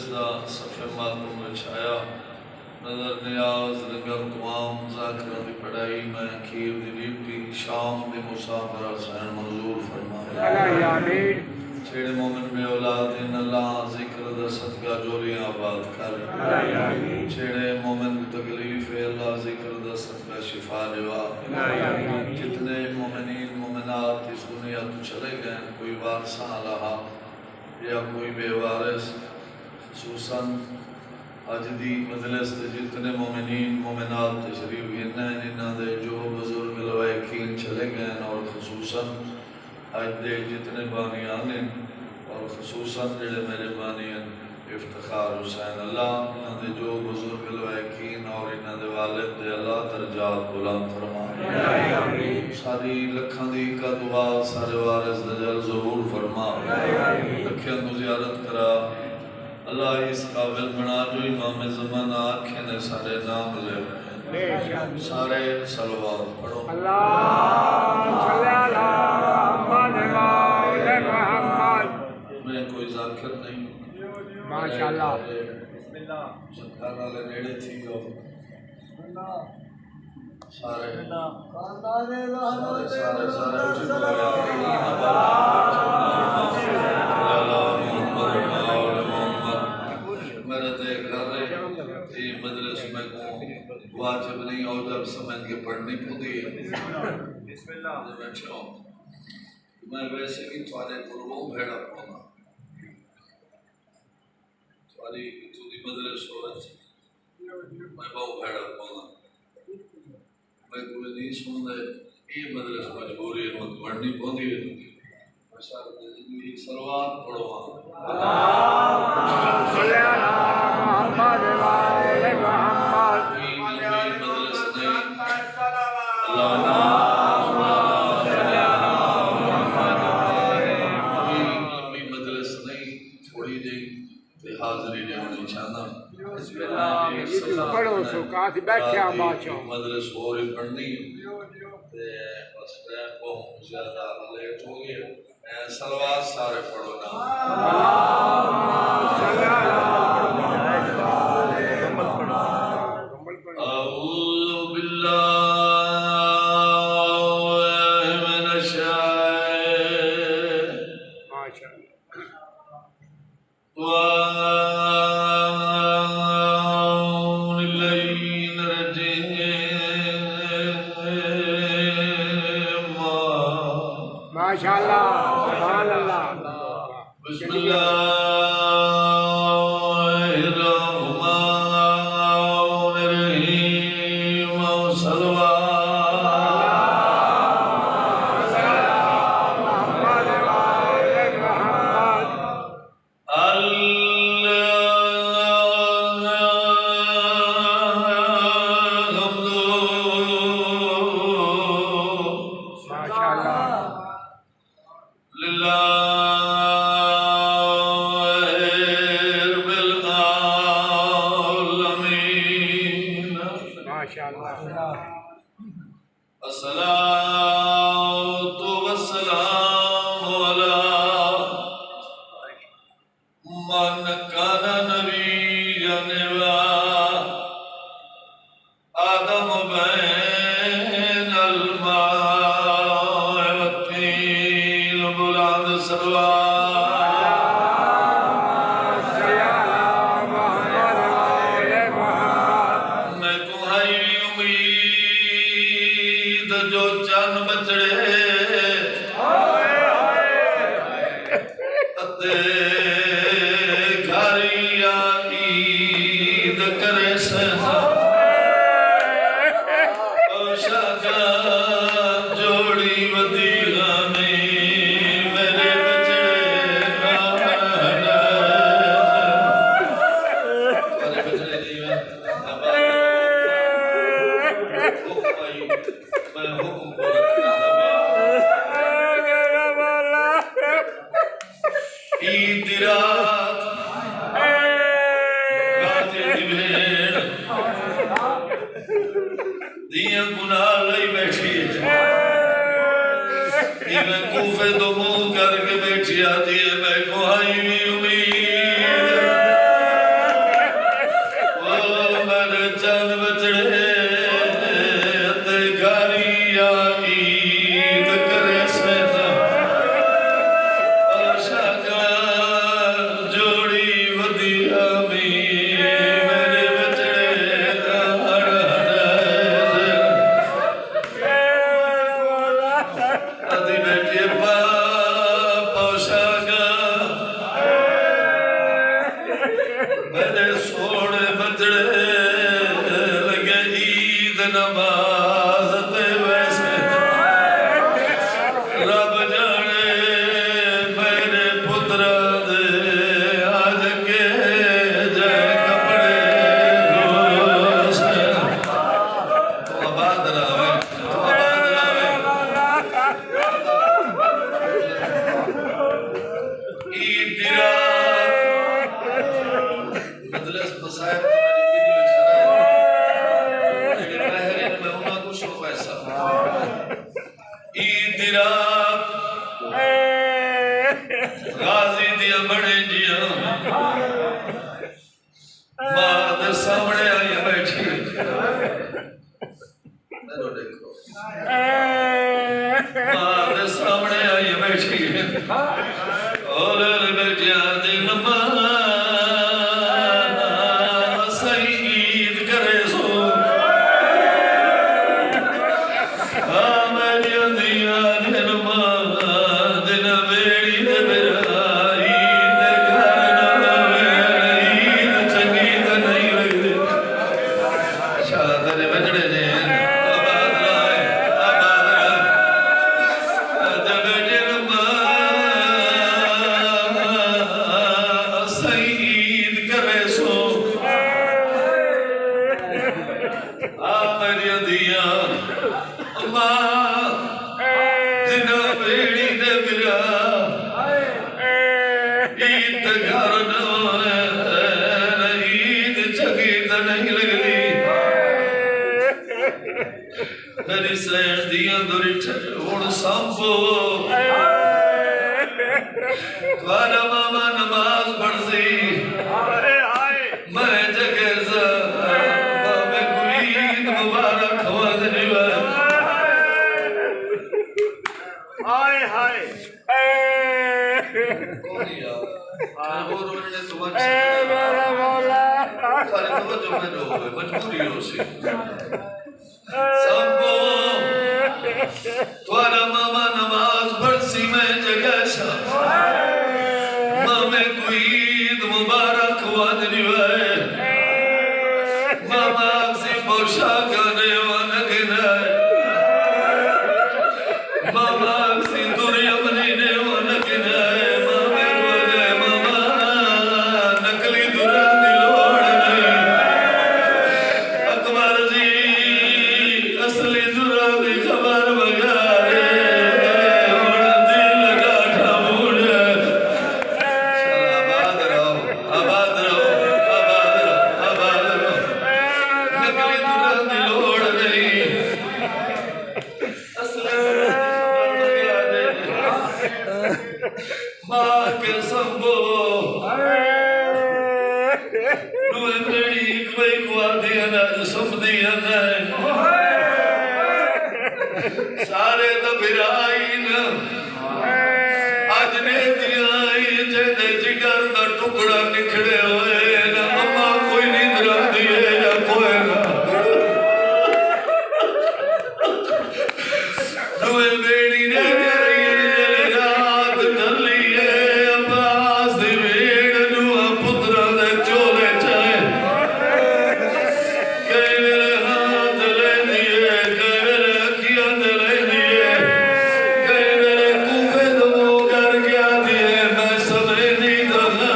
दा सफ़े मातम विछाया नजर नियाज लंगर तमाम ज़ाकिरा दी पढ़ाई मैं खीर दी ड्यूटी शाम दी मुसाफिर हुसैन मंजूर फरमाए छेड़े मोमिन में औलाद इन अल्लाह जिक्र दा सदका जोरियां आबाद कर छेड़े मोमिन की तकलीफ है अल्लाह जिक्र दा सदका शिफा देवा जितने मोमिनीन मोमिनात इस दुनिया तो चले गए कोई वारसा रहा या कोई बेवारिस खुसूसन अज दी मजलिस ते जितने मोमिनीन मोमिनात तशरीफ इन्हां दे जो बुजुर्ग लवायकीन चले गए और खुसूसन अज दे जितने बानियान और खुसूसन जेड़े मेरे बानियान इफ्तिखार हुसैन अल्लाह इन्हां दे जो बुजुर्ग लवायकीन और इन्हां दे वालिद दे अल्लाह दर्जात बुलंद फरमा सारी लखां दी का दुआ सारे वारिस दा जल ज़हूर फरमा लखियां नु ज़ियारत करा अल्लाह इस काबिल बना जो इमाम ज़माना आखे ने सारे नाम ले सारे सलवात पढ़ो मैं कोई जाकिर नहीं माशाअल्लाह सरकार वाले नेड़े थी हो सारे सारे मजलिस में वाजिब नहीं और जब समझ के पढ़नी खुदी है मैं वैसे भी थोड़े गुरुओं भेड़ा पाऊंगा थोड़ी तुझी मजलिस हो मैं बहु भेड़ा पाऊंगा मैं कोई नहीं सुनता ये मजलिस मजबूरी है मत पढ़नी पौधी है सलवात पढ़ो पढ़ो सो काफी बैठे हम बादशाह मदरस और ही पढ़नी ते बस मैं बहुत ज्यादा लेट हो गया सलवात सारे पढ़ो ना अऊज़ु बिल्लाहि मिनश माशाअल्लाह सुभान अल्लाह बिस्मिल्लाहिर्रहमानिर्रहीम अस्सलातु वस्सलामु अला मन कान नबिय्यन व आदम बैनल मा'i वत्तीन बुलंद मैं तुम्हारी उम्मीद जो चन बचड़े घरिया ईद करे जोड़ी वदीरा में मेरे ईद रात दिया गुनाह लई बैठी मैं कूफे तो मुंह करके बैठी आती है मैं को आई भी उम्मीद मेरे सोने बजड़े लगे ईद नमाज ते वैसे रब जाने मेरे पुत्र दे आज के जय कपड़े रोशन तो आबाद रहे ईद दी रात मजलिस मसाइब तो मेरी वीडियो खड़ा है लेकिन महरीन में उन्हें कुछ हो पैसा ईद दी रात गाजी दिया बड़े जिया मां दे सामने आई बैठी मेरे देखो मां दे सामने आई बैठी और बेटिया दी नमाज मेरी सैन दिया दुरिठ हुण संभो तुम्हारा मामा नमाज पढ़सी मैं जगह सा मामे कोई ईद मुबारक हुआ नहीं हाय हाय कौन यार वो रोने तुम्हारे मेरा मौला सारे तवज्जो में जो होवे मजबूरी हो सी संभो तुम्हारा मामा नमाज पढ़सी मैं जगह सा मामे कोई ईद मुबारक हुआ नहीं मामा से पोशाक ने वनगना मामा से दुनिया बनी ने वनगना मामे को गए मामा नकली दुरा दी लोड़ नहीं अकबर जी असली दुरा दी खबर बगारे हुण दिल गाठा मुड़े आबाद रहो आबाद रहो आबाद रहो आबाद रहो नकली दुरा दी लोड़ नहीं असली मां के संभो दुए मेरी कोई कुआ दिया ना सुमदी ना सारे तो बिराई ना आज ने दिया जेदे जिगर दा टुकड़ा निखड़े होए ना अम्मा कोई नींद रखती है या कोई ना दुए बेड़ी ने रात ढली है अब्बास दी बेड़ नुआ पुत्रा दे चोले चले कई मेरे हाथ ले दिए कई मेरे अखियां ले दिए कई मेरे कूफे दो कर गया दिए मैं समय नहीं दला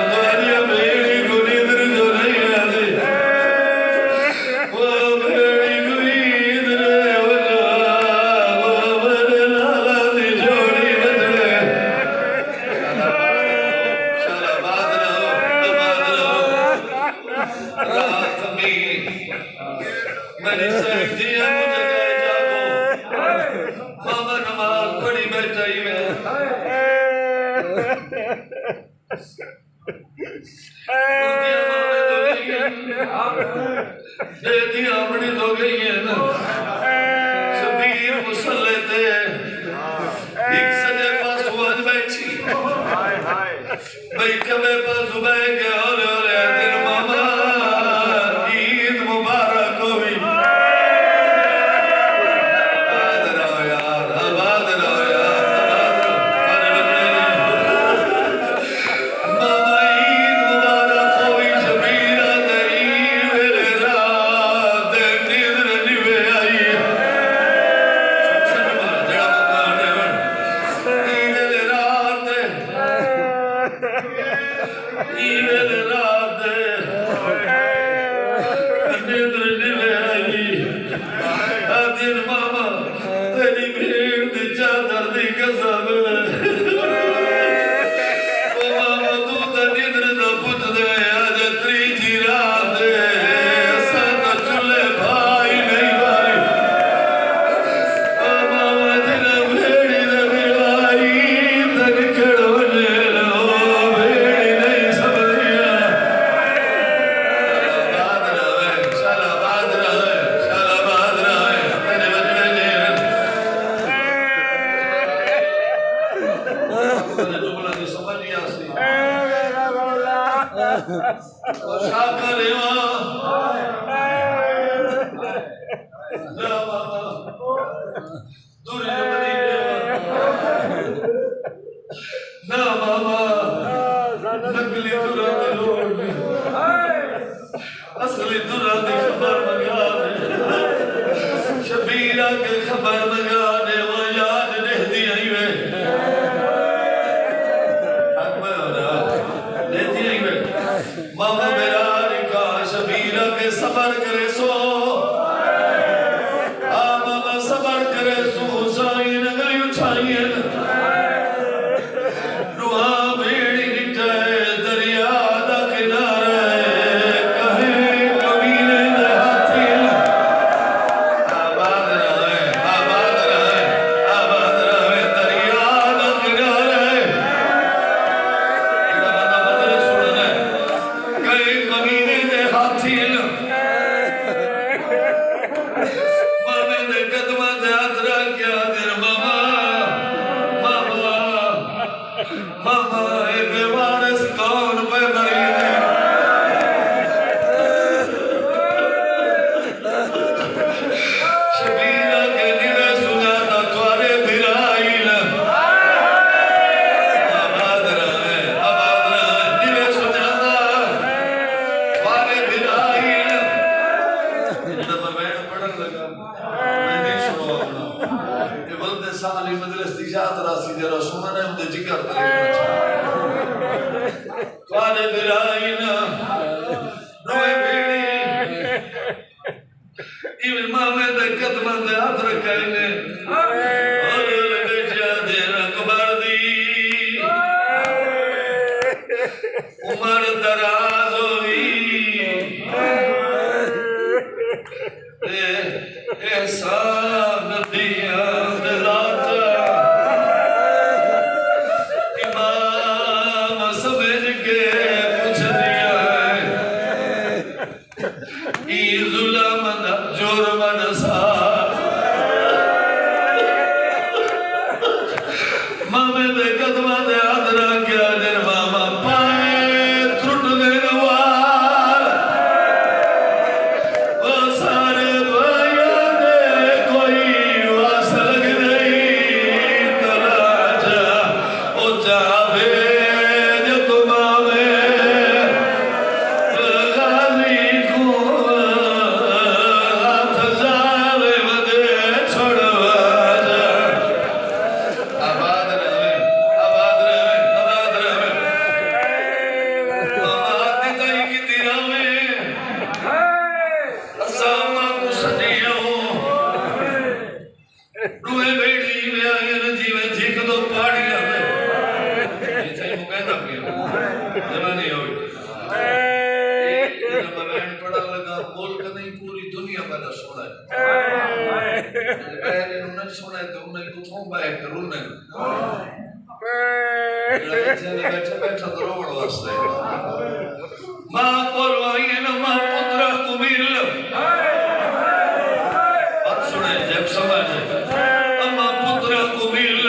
तुम्हारी बेड़ी को नींद जो नहीं आती वो बेड़ी को नींद रे वो मेरे लाला दी जोड़ी बजड़े चला बात रहो रात में मेरी सैदिया मुझे गए जागो मामा नमाज पढ़ी बैठाई में बेटियां अपनी तो गई है ना सबीर मुसल्ले ते एक सजे पास हुआ बैठी भाई कबे पास बैठ गया और दिन मामा ईद मुबारक हो भी आबाद रहो यार आबाद रहो यार मामा ईद मुबारक ईवेल रात निद्र निवे आई दिन मामा तेरी भीड़ दी चादर दी कसम ओ मामा तू तो निद्र दा पुछ दे आज त्रीजी रात असां तो चुल्हे भाई नहीं भाई ओ मामा जिने भेड़ी दे बिलाई तन खड़ोने लो भेड़ी नहीं समझिया शालाबाद रहे तेरे बजने ने जुमला की समझ नहीं आसी शाकर ना बाबा दूरी मदीने ना बाबा नकली दुरा दे लोग असली दुरा दी खबर मंगा दे शबीरा के खबर मंगा दे वो याद नहीं दी आई वे मामा मेरा निका शबीरा के सबर करे सो आ मामा सबर करे सो साई नगरी उछाइए रुआ भेड़ी निकाए दरिया दा किनारा कहे कबीले दे हाथी आबाद रहे दरिया दा किनारा एड़ा बंदा बदले सुनना कई कमीने दे हाथी मामे दे कदमां ते हाथ रखया तेरे मामा ए बेवारस कौन पे मरी है शबीरा के निवे सुनाता तुम्हारे बिराइल आबाद रहे निवे सुनाता तुम्हारे बिराइल जब मैं पढ़न लगा मैं नहीं सुनो अपना ये बंदे साली मजलिस दी जात रासी जरा सुनने उनके जिक्र करे तुम्हारे बिराइल रोए बेड़ी इवन मामे दे कदमां दे हाथ रखाए ने और बेचा दे अकबर दी उमर दराज होई एहसान दिया दिलाता इमाम समझ के पूछ दिया ई जुल्म दा जुर्म नसा मामे दे कदमां दे हाथ रखया दिन मामा पाए त्रुट देन वाल ओ सारे भाइयों दे कोई वास लग नहीं तलाजा ओ जावे जो तुम्हारे गाजी को हाथ जावे मदे छोड़वा जा आबाद रहे मामा आती ताई की दिरा में असामा को सनियो रुए बेड़ी में आए न जीवे झिक दो पहाड़ियां में ये चाहिए मुझे ना किया जमाने होई जब मैं पढ़ने लगा बोल के नहीं पूरी दुनिया वाला सुना है मैंने उन्हें सुना तो उन्हें कुछ हो पाए करूँने बैठे बैठे तो रोड वास्ते माँ बोलवाई ना माँ पुत्र कुमिल बात सुने जब समझे अम्मा पुत्र कुमिल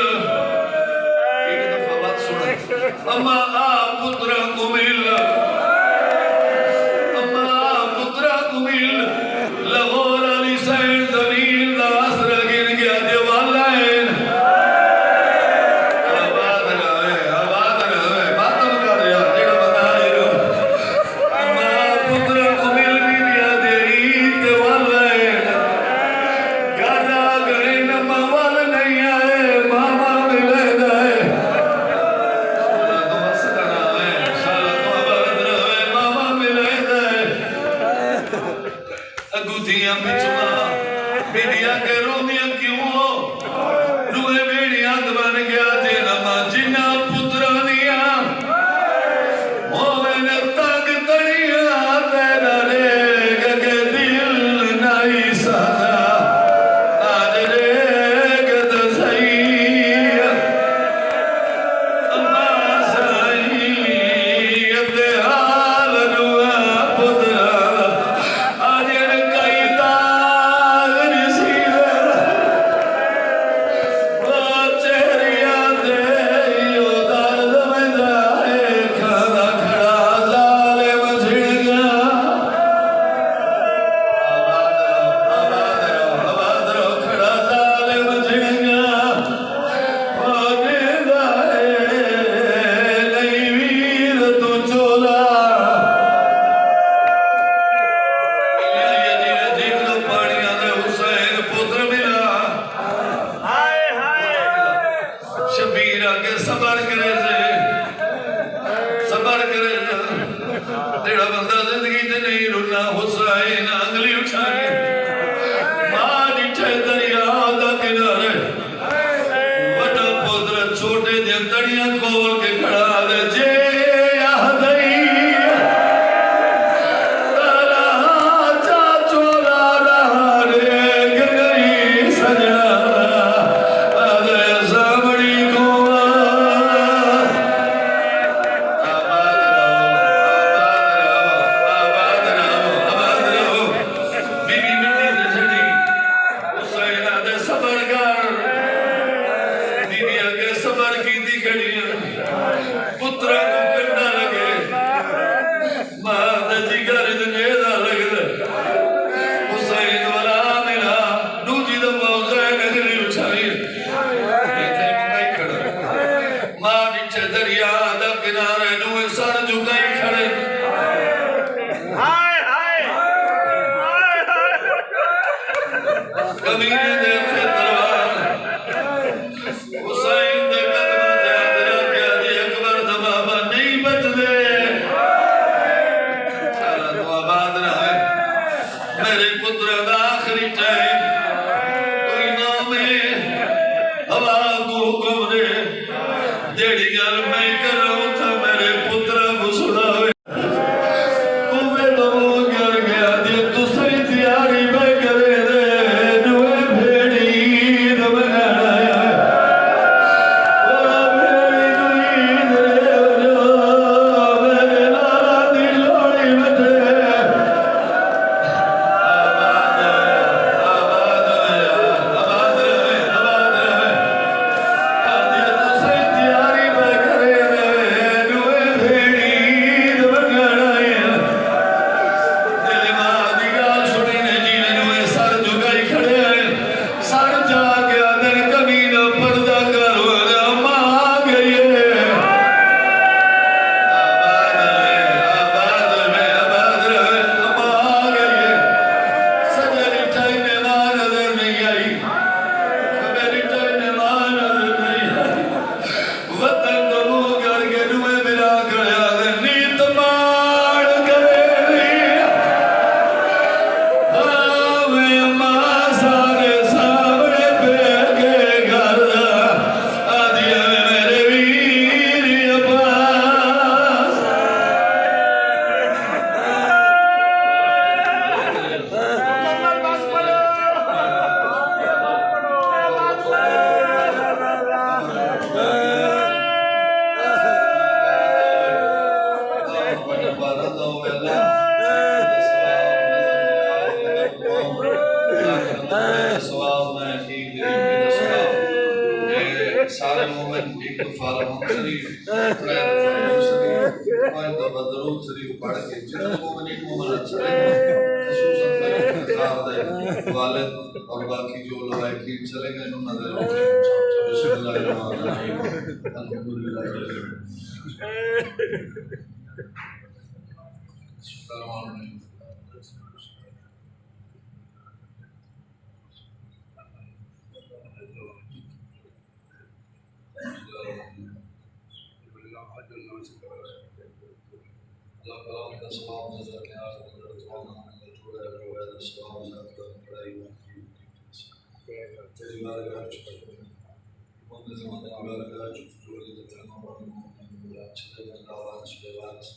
एक दफा बात सुने अम्मा आ पुत्र कुमिल लाहौर अली सैन जमीन दास रगिन गया देवाला है आबाद रहे बात कर यार जेड़ा बता रहे हो अम्मा बीबियां बिचवा बीबियां के रोमियां क्यों हो नुए बेड़ियां बन गया जे नमा जिन्ना पुत्रा दिया होवे न तग तड़िया तेरा रे के दिल नहीं सादा आज रे के सही अम्मा सही ते हाल नुआ पुत्रा आज कई ताग नसीबे चेहरिया दे यो दर्द में जाए खाना खड़ा जाले मझिड़ गया आबाद रहो खड़ा जाले मझिड़ गया होने दाए नहीं वीर तू चोला ये जी पानिया दे हुसैन पुत्र मिला शबीर आगे सबर करे तेरा बंदा जिंदगी ते नहीं रुना हुसैन अंगली उठाए मां निठे दरिया दा किनारे बड़ा पुत्र छोटे दे तड़ियां खोल के खड़ा दे जे यादई तारा चा चोला रहा रे गई सजना आदे सामड़ी को आबाद रहो बीबी मिट्टी दे छड़ी हुसैन आदे सबर कर बीबी आगे सबर कीती खड़ियां पुत्रा को कंडा लगे मां दे जिगर च नेदा लगदा हुसैन वाला मिला दूजी दफा हुसैन अगली उठाई इथे मुकाई खड़ा मां नीचे दरिया दा किनारे नुए सर झुकाई खड़े कमीने दे थे तलवार हुसैन दे कदमां ते हाथ रखया जी अकबर दा बाबा नहीं बचदे सारा तो आबाद रहे मेरे पुत्र दा आखिरी टाइम कोई नाम है हवा को हुक्म दे जेड़ी गल मैं करूं था मेरे पुत्र को सुनावे उवे तो कर गया जे तू सही तैयारी में करे दे दुए भेड़ी दबनाया ओ भेड़ी दुई दे जो मेरे लाला दी लोड़ी बटे आबाद रहे जे तू सही तैयारी में करे दे दुए भेड़ी दबनाया तेरे मां दी गल सुनी ने जी ने सर झुकाई खड़े सर जा गया दिन कमीना पर्दा कर मां आ गई आबाद रहे मां आ गई सजरी टाई ने मां नजर नहीं आई मेरी टाई ने मां नजर नहीं आई वतन तो मुंह करके रुए मिला गया नीत मार करे आवे मां सारे सामने बेगे घर आदिया मेरे वीर अब्बास सारे मोमेंट एक दफा शरीफ पढ़े शरीफ और दफा दरूद शरीफ पढ़ के जितने मोमेंट मोमेंट चले खसूसन दे वालिद और बाकी जो लवाइकी चले गए उन्होंने बिस्मिल्लाहिर्रहमानिर्रहीम अल्हम्दुलिल्लाह Allah सवाब ज़्यादा पढ़ाई तेरी बारगाह मोहम्मद ज़माने की बारगाह चुटकुले के तहना पढ़ना अच्छे बंदा वारस बेवारस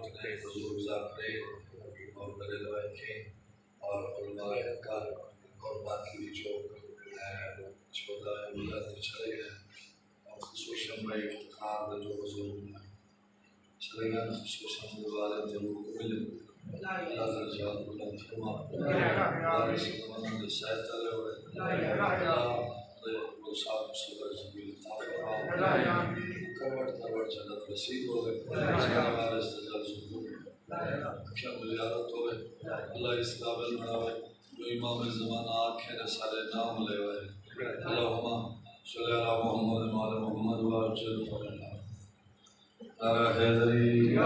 जितने हुजूर ज़ाकरे और बड़े दवाई के और उलमाए का और बाकी भी जो छोटा मिलत चले गए और खुशूसन भाई खाद जो हुजूर चले गए खुशूसन वाले जरूर को मिले लाज़र जात बुलंद फरमा वारिस ज़माने सैद चले हुए वो साथ सुबह जबील ताफ़रा करवट करवट जन्नत नसीब हो गए वारिस तजल ज़ुहूर क्या गुज़ारत हो गए अल्लाह इस काबिल बनावे जो इमाम ज़माना आँखें ने सारे नाम ले हुए अल्लाहुम्मा सल्ली अला मुहम्मद व अला मुहम्मद व अज्जिल फ़रजा नारा हैदरी।